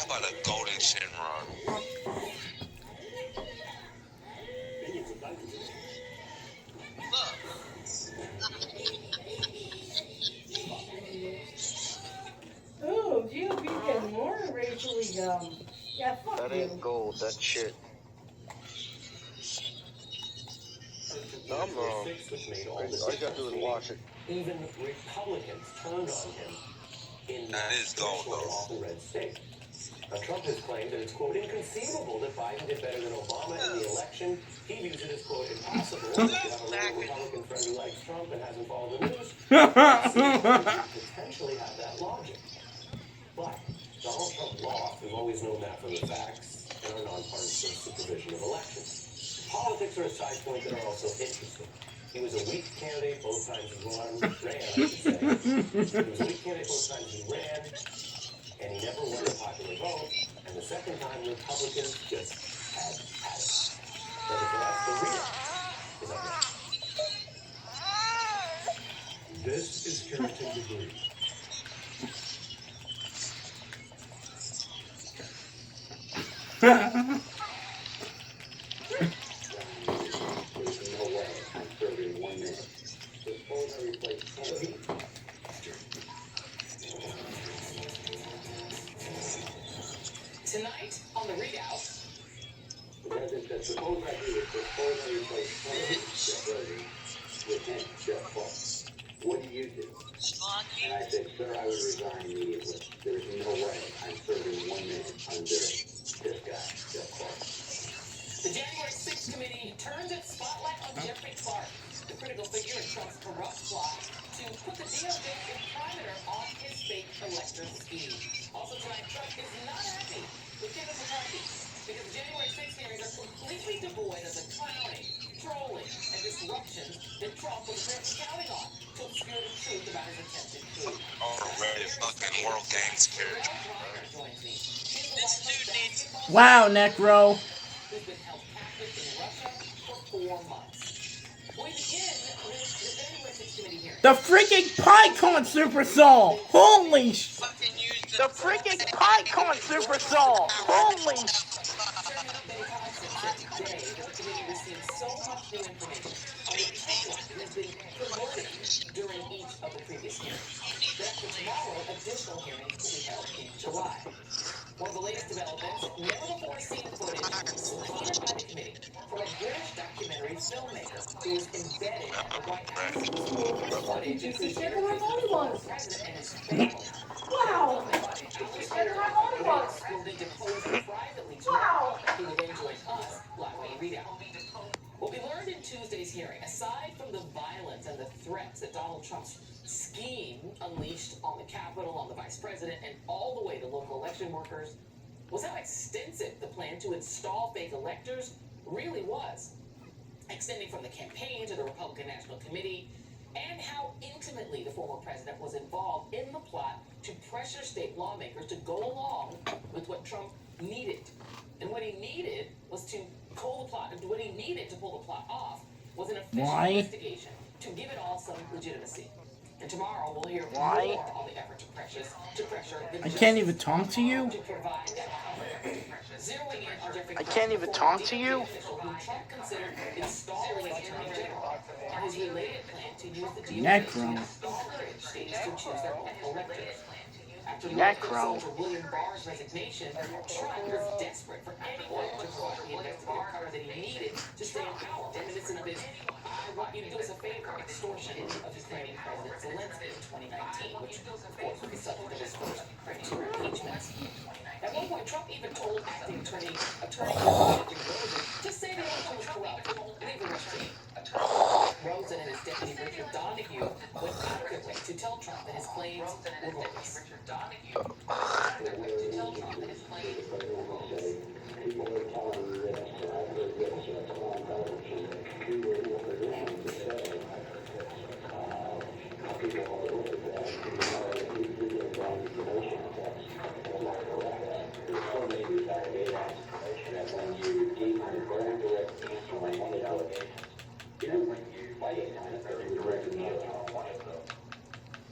about a golden Shenron? Ooh, GOP getting more racially yeah, fuck That you. ain't gold, that's shit. No, I'm wrong. All you gotta do is wash it. Even Republicans turned on him in That is gold, though. often red state. Now, Trump has claimed that it's, quote, inconceivable that Biden did better than Obama in the election. He views it as, quote, impossible if you have a loyal Republican friend who likes Trump and hasn't followed the news. Potentially have that logic. But Donald Trump lost. We've always known that from the facts and our nonpartisan supervision of elections. Politics are a side point that are also interesting. He was a weak candidate both times he ran, I should say. He was a weak candidate both times he ran, and he never won the popular vote. And the second time, Republicans just had it. Nevertheless, the real is up next. This is Carrington Debris. Tonight on the readout. The president that supposed I do it, suppose I replace with him, Jeff Clark. What do you do? And I said, sir, I would resign immediately. There's no way I'm serving 1 minute under this guy, Jeff Clark. The January 6th committee turns its spotlight on Jeffrey Clark, the critical figure in Trump's corrupt plot to put the DOJ imprimatur on his fake elector scheme. Also tonight, Trump is not happy with Kevin McCarthy because the January 6th hearings are completely devoid of the clowning, trolling, and disruptions that Trump was apparently counting on to obscure the truth about his attempted coup. Already fucking World Games character. This dude needs. Wow, Necro. Who's been held captive in Russia for 4 months. We begin with the January 6th committee hearing. The freaking PyCon Super Soul. Holy sh... The freaking PyCon Super Soul. Holy sh... Today, the committee received so much new information on the pipeline has been promoted during each of the previous hearings. That for tomorrow, additional hearings will be held in July. One of the latest developments, never before seen footage subpoenaed by the committee from a British documentary filmmaker who is embedded at the White House. Footage includes interviews with the former president and his family. Wow. Will be deposed privately tomorrow. He will then join us live on the readout. What we learned in Tuesday's hearing, aside from the violence and the threats that Donald Trump's scheme unleashed on the Capitol, on the vice president, and all the way to local election workers, was how extensive the plan to install fake electors really was, extending from the campaign to the Republican National Committee, and how intimately the former president was involved in the plot to pressure state lawmakers to go along with what Trump needed. And what he needed was to pull the plot, and what he needed to pull the plot off was an official investigation to give it all some legitimacy. And tomorrow we'll hear more on the effort to pressure the I can't even talk to you? I can't even talk to you? Trump considered installing as Attorney General, and his related plan to use the DOJ Necro. to encourage states to choose their own electors. After Necro. William Barr's resignation, Trump was desperate for anyone to provide the investigative cover that he needed to stay in power, reminiscent of his "I want you to do us a favor" extortion of Ukrainian President Zelensky in 2019, which, of course, was the subject of his first two impeachments. At one point, Trump even told acting Attorney General Rosen to say the election was corrupt and leave the rest to me. Rosen and his deputy Richard Donahue went out of their way to tell Trump that his claims were bogus.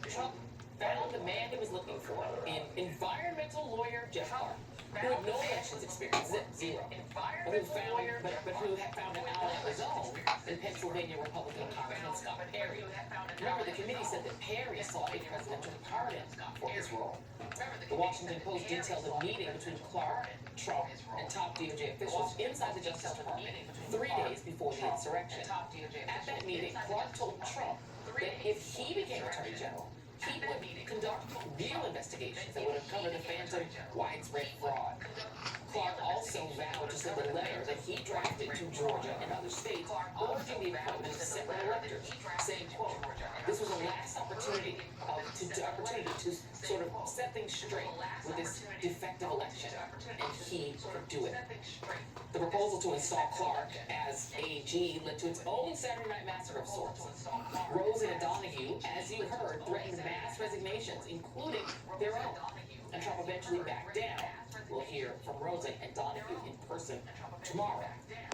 Trump found the man he was looking for in environmental lawyer Jeff Clark, who had no elections experience, zero, but who had found an ally of his own in Pennsylvania Republican Congressman Scott Perry. Remember, the committee said that Perry sought a presidential pardon for his role. The Washington Post detailed a meeting between Clark, Trump, and top DOJ officials inside the Justice Department 3 days before the insurrection. At that meeting, Clark told Trump that if he became Attorney General, he would conduct real investigations that would uncover the phantom widespread fraud. Clark also vowed to send a letter that he drafted to Georgia and other states urging the appointment of separate electors, saying, quote, "This was a last opportunity to sort of set things straight with this defective election, and he could do it." The proposal to install Clark as AG led to its own Saturday Night Massacre of sorts. Rosen and Donahue, as you heard, threatened mass resignations, including their own. And Trump eventually backed down. We'll hear from Rosen and Donahue in person tomorrow,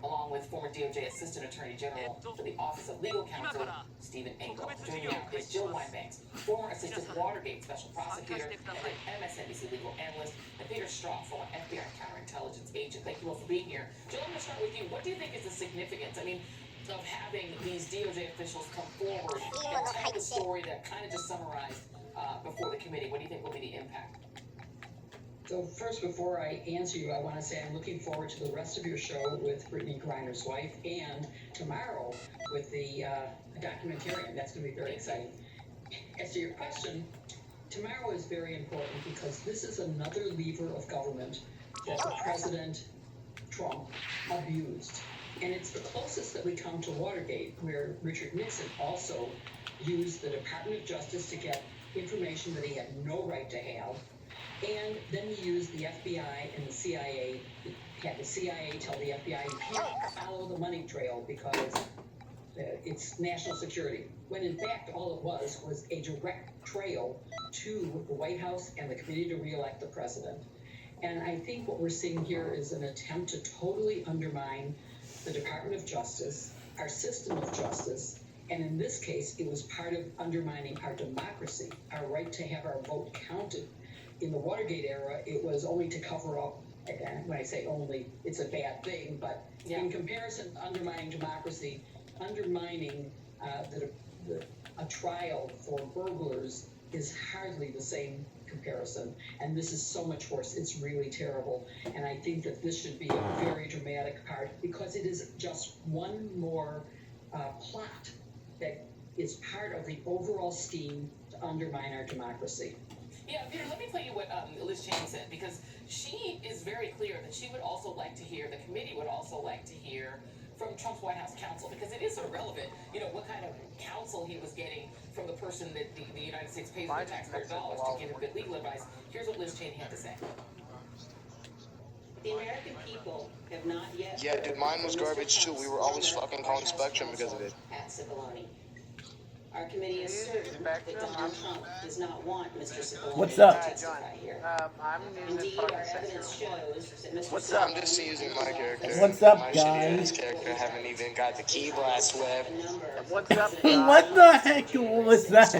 along with former DOJ Assistant Attorney General for the Office of Legal Counsel, Stephen Engel. Joining now is Jill Wine-Banks, former Assistant Watergate Special Prosecutor and an MSNBC legal analyst, and Peter Strzok, former FBI counterintelligence agent. Thank you all for being here. Jill, I'm going to start with you. What do you think is the significance, of having these DOJ officials come forward and tell the story that kind of just summarized before the committee? What do you think will be the impact? So first, before I answer you, I want to say I'm looking forward to the rest of your show with Brittany Griner's wife, and tomorrow with the documentarian. That's going to be very exciting. As to your question, tomorrow is very important because this is another lever of government that the President Trump abused. And it's the closest that we come to Watergate, where Richard Nixon also used the Department of Justice to get information that he had no right to have. And then he used the FBI and the CIA. He had the CIA tell the FBI, you can't follow the money trail because it's national security. When in fact, all it was a direct trail to the White House and the committee to re-elect the president. And I think what we're seeing here is an attempt to totally undermine the Department of Justice, our system of justice, and in this case, it was part of undermining our democracy, our right to have our vote counted. In the Watergate era, it was only to cover up, and when I say only, it's a bad thing, but in comparison, undermining democracy, undermining a trial for burglars is hardly the same comparison, and this is so much worse. It's really terrible, and I think that this should be a very dramatic part because it is just one more plot that is part of the overall scheme to undermine our democracy. Yeah, Peter, let me tell you what Liz Cheney said, because she is very clear that she would also like to hear, the committee would also like to hear from Trump's White House counsel, because it is sort of relevant, you know, what kind of counsel he was getting from the person that the United States pays with taxpayer dollars to give him good legal advice. Here's what Liz Cheney had to say. The American people have not yet. Yeah, dude, mine was garbage too. We were always fucking calling Spectrum because of it. Pat Cipollone. Our committee is certain that Donald Trump does not want Mr. Cipollone What's to up? testify here. Indeed, our evidence shows that Mr. What's up? I'm just using my character. What's up, my guys? shitty-ass character. Haven't even got the key blast whip. What's up, What the heck was that?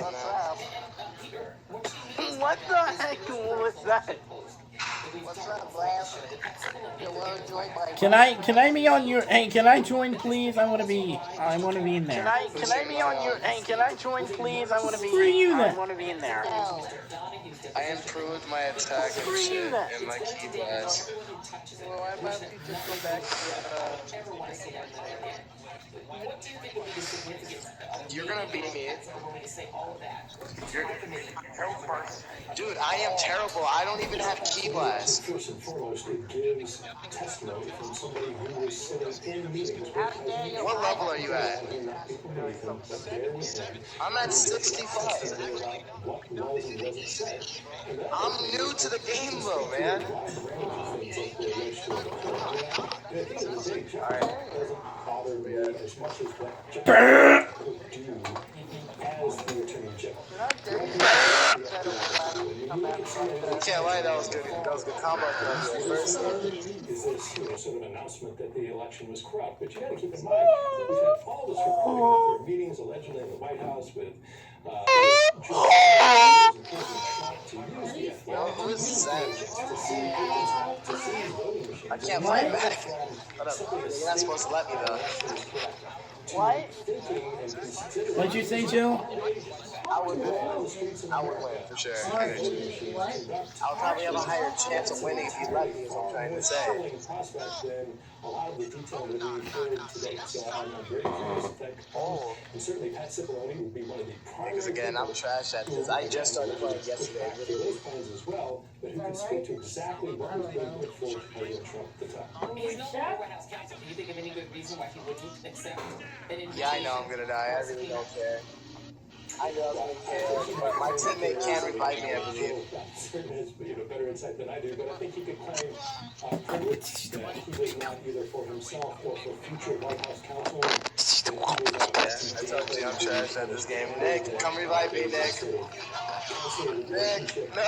What the heck was that? What's up, Blast? Can I be on your? Hey, can I join, please? I want to be in there. Can I be on your? Hey, can I join, please? I want to be. Screw you I then. want to be in there. I improved my attack and shit and my key blast. Well, why about you just go back to You're gonna beat me. Dude, I am terrible. I don't even have key blast. First and foremost, it gives testimony from somebody who was sitting in meetings with President. What level are you at? I'm at 65. What was and wasn't said. I'm new to the game though, man. Bother me as much as what John could do as the Attorney General. Can't lie, that was good. That was a good combo. Is this, sort of announcement that the election was corrupt? But you got to keep in mind that we've had all this reporting that there are meetings allegedly in the White House with who is that? I can't fight back. You're not supposed to let me though. What? What'd you say, Jill? I would win for sure. I'll probably have a higher chance of winning if you let me, is what I'm trying to say. A lot of the detail that we heard today, so I'm very curious if that comes. And certainly Pat Cipollone would be one of the primary. Because again, I'm trash at this. I just started playing yesterday. Those plans as well, but who can speak to exactly what was being put forward to President Trump at the time. He's no longer White House counsel. Do you think of any good reason why he wouldn't accept an invitation? Yeah, I know I'm gonna die. I really don't care. I know I'm gonna care, but my teammate can revive me, I believe. Certainly has better insight than I do, but I think he could claim privilege that he was not either for himself or for future White House counsel. Yeah, I told you I'm trash at this game. Nick, come revive me, Nick. Nick, no.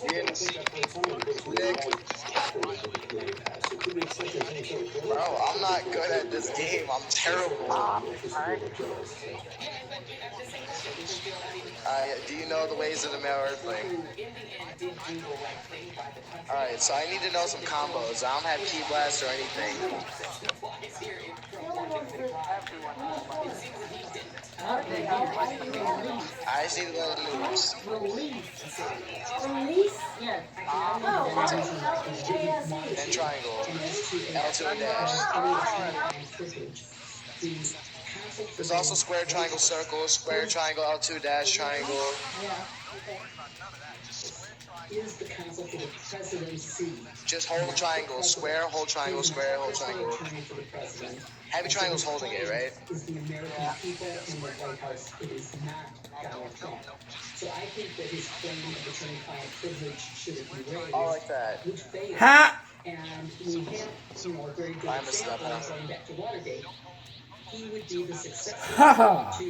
Nick. Bro, I'm not good at this game. I'm terrible. Do you know the ways of the male earthling? Alright, so I need to know some combos. I don't have key blast or anything. I just need to let it loose. And triangle. L2 and dash. There's also square, triangle, circle, square, triangle, L2 dash, triangle. Is the counsel for the presidency. Just hold triangle, square, hold triangle, square, hold triangle. Heavy triangle's holding it, right? Is the American people in the White House. It is not Donald Trump. So I think that his claim of attorney-client privilege should be raised. I like that. Which failed. Ha! And we have, a very good example going back to Watergate. He would be the successor to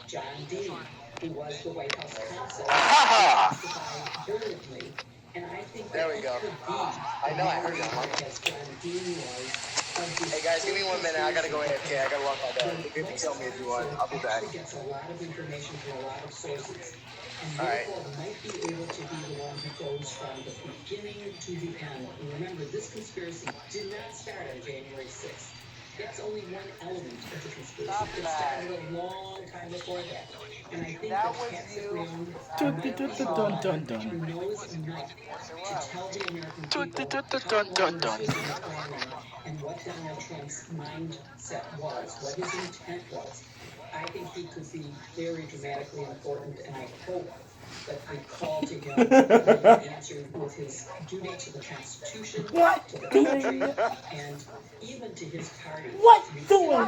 John Dean, who was the White House counsel. Testified brilliantly. And I think there we go. I know, I heard that one. Hey guys, give me 1 minute. I gotta go AFK. I gotta walk my dog. You can tell me if you want. I'll be back. He gets a lot of information from a lot of sources. And all right. Might be able to be the one who goes from the beginning to the end. And remember, this conspiracy did not start on January 6th. That's only one element of the conspiracy. It started a long time before that. And I think that Patsy Brown knows enough to tell the American people and what Donald Trump's mindset was, what his intent was, I think he could be very dramatically important, and I hope that the call to him will be answered with his duty to the Constitution, to the country, and even to his party.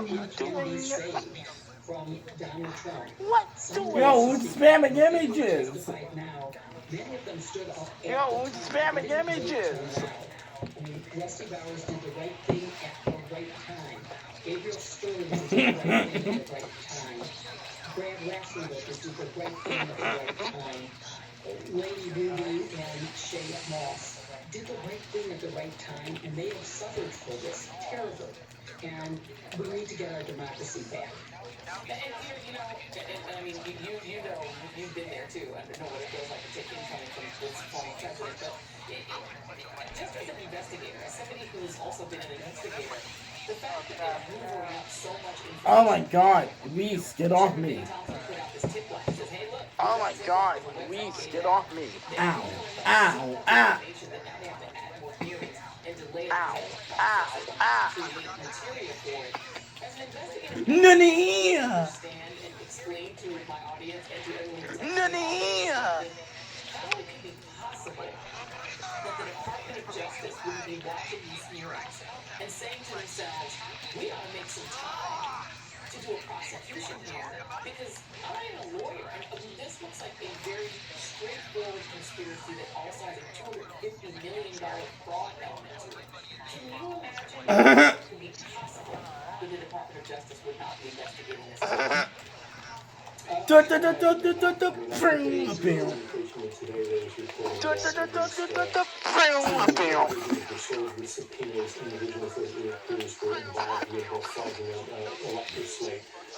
He can be saved from Donald Trump. Yo, who's spamming images? Now, many of them stood up. Yo, who's spamming images? I mean, Rusty Bowers did the right thing at the right time. Gabriel Sterling did the right thing at the right time. Brad Raffensperger did the right thing at the right time. Lady Ruby and Shay Moss did the right thing at the right time, and they have suffered for this terribly. And we need to get our democracy back. And you know, I mean, you know, you've been there too. I don't know what it feels like to take incoming from this former president, but just as an investigator, as somebody who's also been an investigator, the fact that they're hoovering up so much information. Oh my God, Reese, get off me. Oh my God, Reese, get off me. Ow, ow, ow. Ow, ow, Nani? Nani? How it could be possible that the Department of Justice would be watching these hearings and saying to themselves, we ought to make some time to do a prosecution here, because I am a lawyer, and this looks like a very straightforward conspiracy that also has a $250 million fraud element to it. Can you imagine how it could be possible that the Department of Justice would not be investigating this?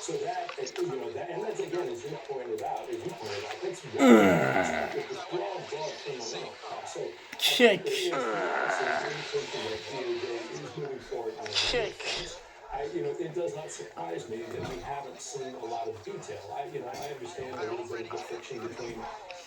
So that, you know, that, and that's again, as you pointed out, that's broad criminal. So Chick. Chick. You know, it does not surprise me that we haven't seen a lot of detail. I understand a little bit of the friction between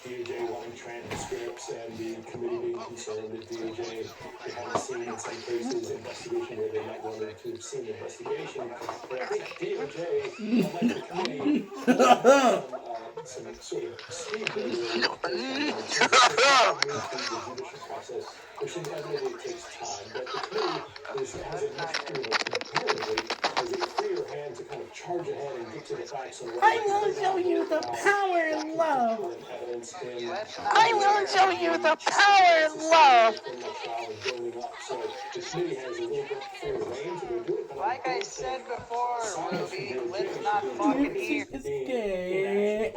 DOJ wanting transcripts and the committee being concerned that DOJ hadn't seen, in some cases, investigation where they might want to have seen investigation. But I think DOJ, unlike the committee, some sort of speed through the judicial process, which inevitably takes time. But the committee has a much, comparatively, has a freer hand to kind of charge ahead and get to the facts. I will show you the power and love. I will show you the power and love. So the committee has a little bit freer reign to go do it. Like I said before, Ruby, let's not fucking hear. It's gay.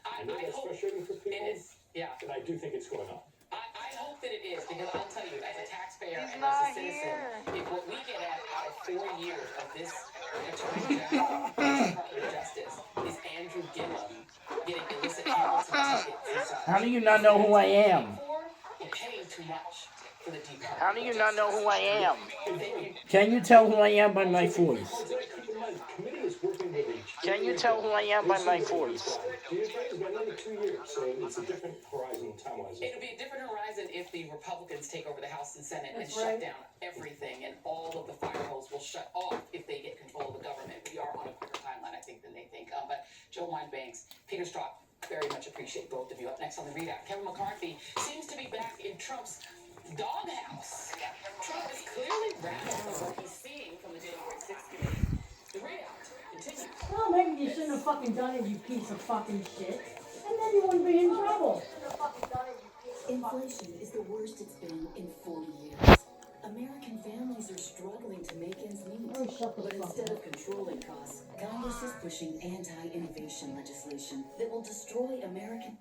I know that's frustrating for people, Yeah. but I do think it's going on. I hope that it is, because I'll tell you, as a taxpayer He's and not as a citizen, here. if what we get out of 4 years of this Attorney General of the Department of Justice is Andrew Gillum getting illicit Hamilton tickets, How do you not know who I am? you're paying too much for the Department. How do you not know who I am? Can you tell who I am by my voice? Can you tell who I am by my voice? It's been under 2 years, so it's a different horizon time-wise. It'll be a different horizon if the Republicans take over the House and Senate and shut down everything, and all of the fire hose will shut off if they get control of the government. We are on a quicker timeline, I think, than they think. But Joe Winebanks, Peter Strzok, very much appreciate both of you. Up next on the readout, Kevin McCarthy seems to be back in Trump's doghouse. Trump is clearly rattled by what he's seeing from the January 6th committee. The readout continues. Well, maybe you shouldn't have fucking done it, you piece of fucking shit. And then you wouldn't be in trouble. Inflation is the worst it's been in 40 years. American families are struggling to make ends meet. But instead of controlling costs, Congress is pushing anti-innovation legislation that will destroy American...